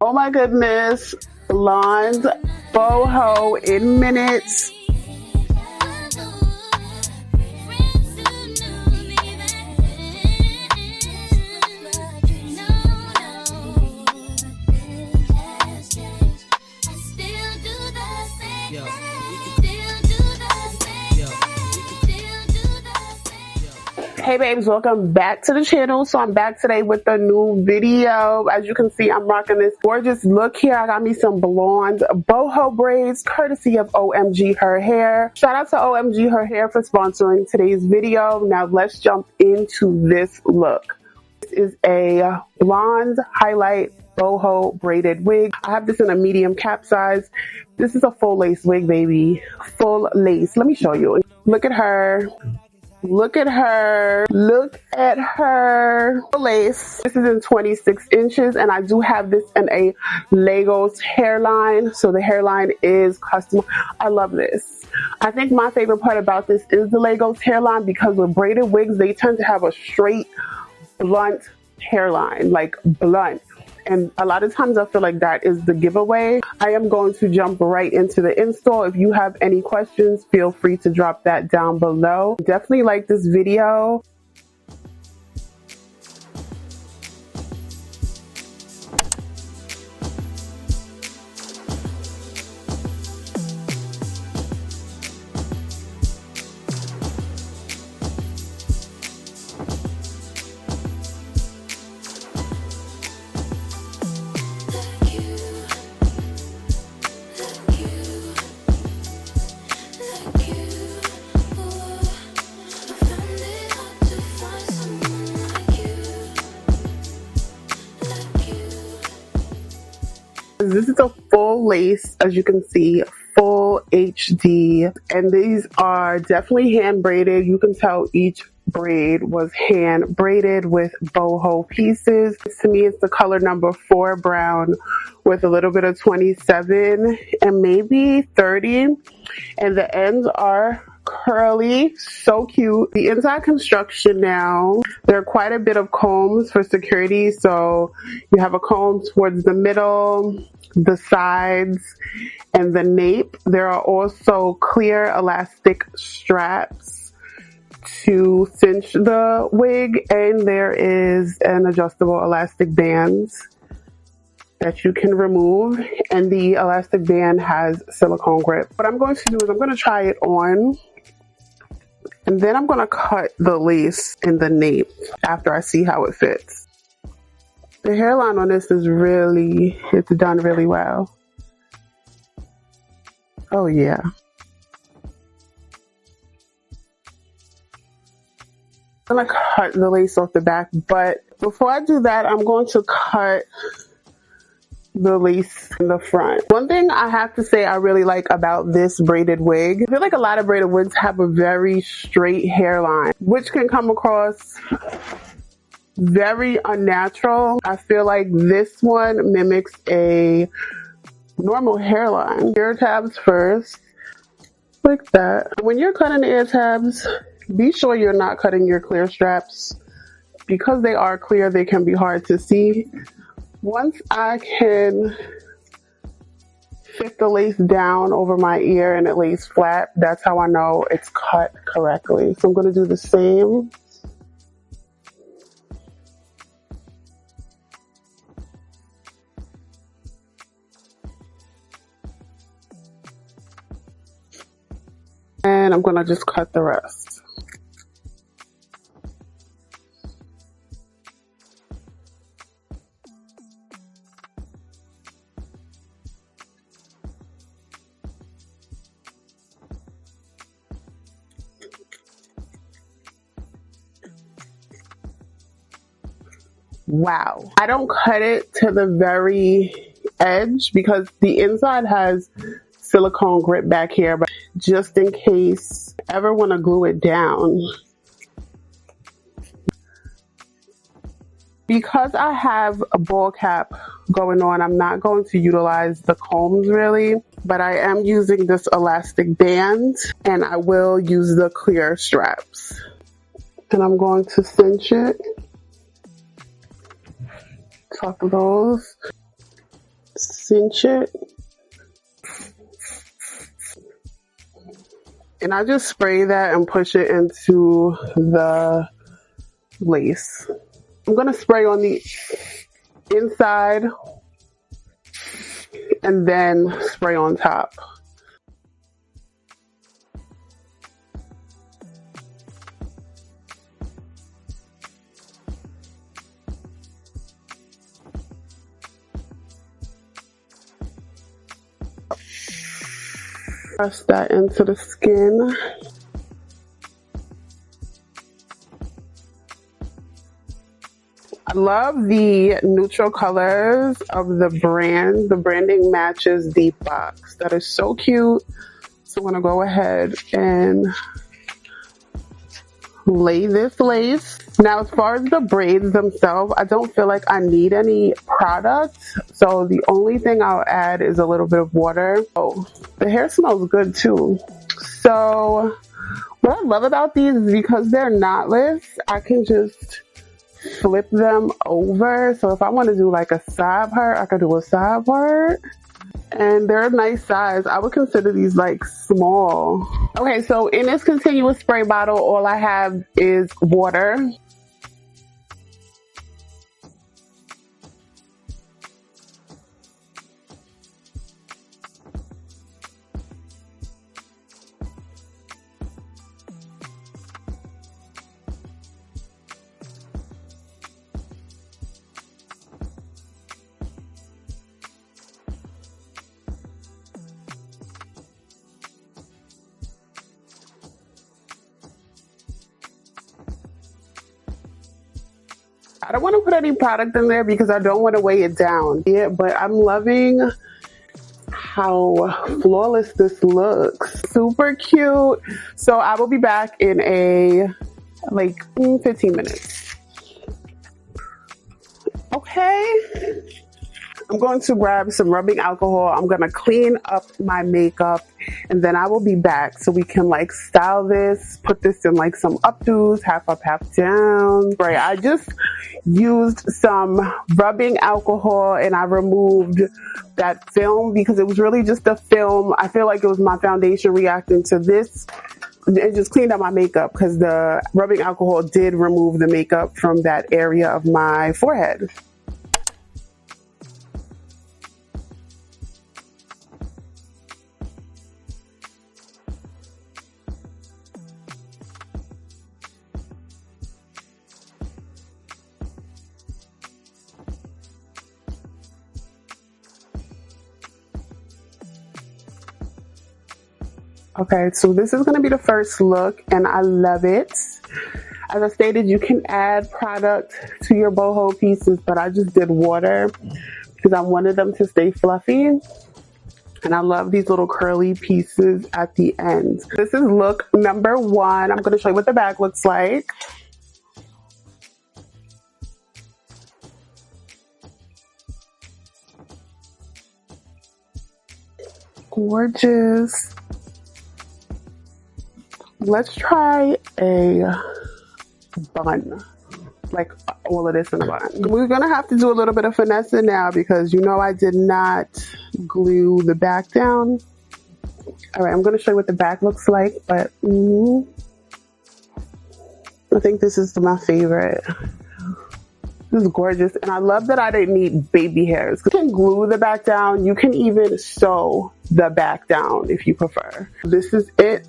Oh my goodness, blonde boho in minutes. Hey babes, welcome back to the channel. So I'm back today with a new video. As you can see, I'm rocking this gorgeous look here. I got me some blonde boho braids courtesy of Omgherhair. Shout out to Omgherhair for sponsoring today's video. Now let's jump into this look. This is a blonde highlight boho braided wig. I have this in a medium cap size. This is a full lace wig, baby. Full lace. Let me show you. Look at her. Look at her. Look at her. Lace. This is in 26 inches and I do have this in a 𝐿𝐼𝐆𝐒 hairline. So the hairline is custom. I love this. I think my favorite part about this is the 𝐿𝐼𝐆𝐒 hairline because with braided wigs, they tend to have a straight, blunt hairline, like blunt. And a lot of times I feel like that is the giveaway. I am going to jump right into the install. If you have any questions, feel free to drop that down below. Definitely like this video. This is a full lace, as you can see, full HD, and these are definitely hand braided. You can tell each braid was hand braided with boho pieces. To me, it's the color number 4 brown with a little bit of 27 and maybe 30, and the ends are curly, so cute. The inside construction now, there are quite a bit of combs for security, so you have a comb towards the middle, the sides, and the nape. There are also clear elastic straps to cinch the wig, and there is an adjustable elastic band that you can remove, and the elastic band has silicone grip. What I'm going to do is I'm going to try it on, and then I'm going to cut the lace in the nape after I see how it fits. The hairline on this is it's done really well. Oh yeah. I'm going to cut the lace off the back, but before I do that, I'm going to cut the lace in the front. One thing I have to say I really like about this braided wig, I feel like a lot of braided wigs have a very straight hairline, which can come across very unnatural. I feel like this one mimics a normal hairline. Ear tabs first, like that. When you're cutting the ear tabs, be sure you're not cutting your clear straps. Because they are clear, they can be hard to see. Once I can fit the lace down over my ear and it lays flat, that's how I know it's cut correctly. So I'm going to do the same. And I'm going to just cut the rest. Wow. I don't cut it to the very edge because the inside has silicone grip back here, but just in case I ever want to glue it down. Because I have a ball cap going on, I'm not going to utilize the combs really, but I am using this elastic band and I will use the clear straps. And I'm going to cinch it. Tuck those. cinch it. And I just spray that and push it into the lace. I'm gonna spray on the inside and then spray on top. Press that into the skin. I love the neutral colors of the brand. The branding matches the box. That is so cute. So I'm gonna go ahead and lay this lace. Now, as far as the braids themselves, I don't feel like I need any product. So the only thing I'll add is a little bit of water. Oh, the hair smells good too. So what I love about these is because they're knotless, I can just flip them over. So if I want to do like a side part, I could do a side part. And they're a nice size. I would consider these like small. Okay, so in this continuous spray bottle, all I have is water. I don't want to put any product in there because I don't want to weigh it down. Yeah, but I'm loving how flawless this looks. Super cute. So I will be back in a like 15 minutes. Okay. I'm going to grab some rubbing alcohol. I'm going to clean up my makeup and then I will be back so we can like style this, put this in like some updos, half up, half down. Right. I just used some rubbing alcohol and I removed that film because it was really just a film. I feel like it was my foundation reacting to this. It just cleaned up my makeup because the rubbing alcohol did remove the makeup from that area of my forehead. Okay, so this is going to be the first look and I love it. As I stated, you can add product to your boho pieces, but I just did water because I wanted them to stay fluffy. And I love these little curly pieces at the end. This is look number 1. I'm going to show you what the back looks like. Gorgeous. Let's try a bun, like all of this in a bun. We're gonna have to do a little bit of finessing now because you know I did not glue the back down. All right, I'm gonna show you what the back looks like, but I think this is my favorite. This is gorgeous, and I love that I didn't need baby hairs. You can glue the back down. You can even sew the back down if you prefer. This is it.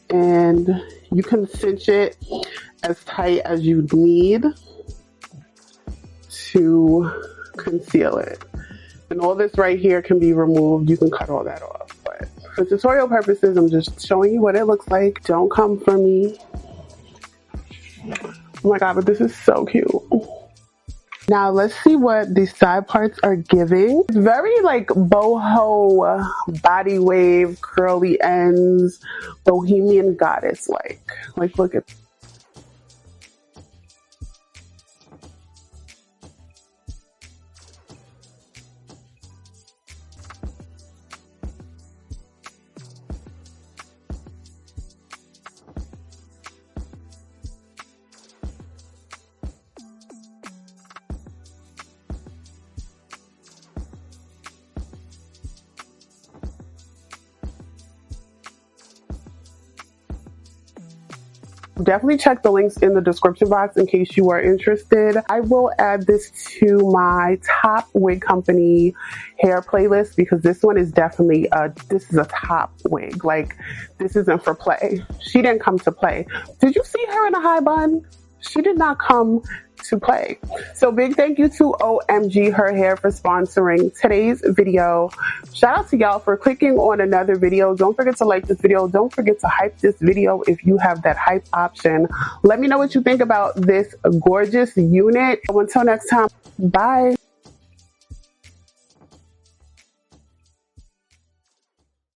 And you can cinch it as tight as you need to conceal it. And all this right here can be removed. You can cut all that off. But for tutorial purposes, I'm just showing you what it looks like. Don't come for me. Oh my God, but this is so cute. Now let's see what these side parts are giving. It's very like boho body wave, curly ends, bohemian goddess like. Like look at. Definitely check the links in the description box in case you are interested. I will add this to my top wig company hair playlist because this one is definitely this is a top wig. Like, this isn't for play. She didn't come to play. Did you see her in a high bun? She did not come to play. So big thank you to Omgherhair for sponsoring today's video. Shout out to y'all for clicking on another video. Don't forget to like this video. Don't forget to hype this video if you have that hype option. Let me know what you think about this gorgeous unit. Until next time, bye.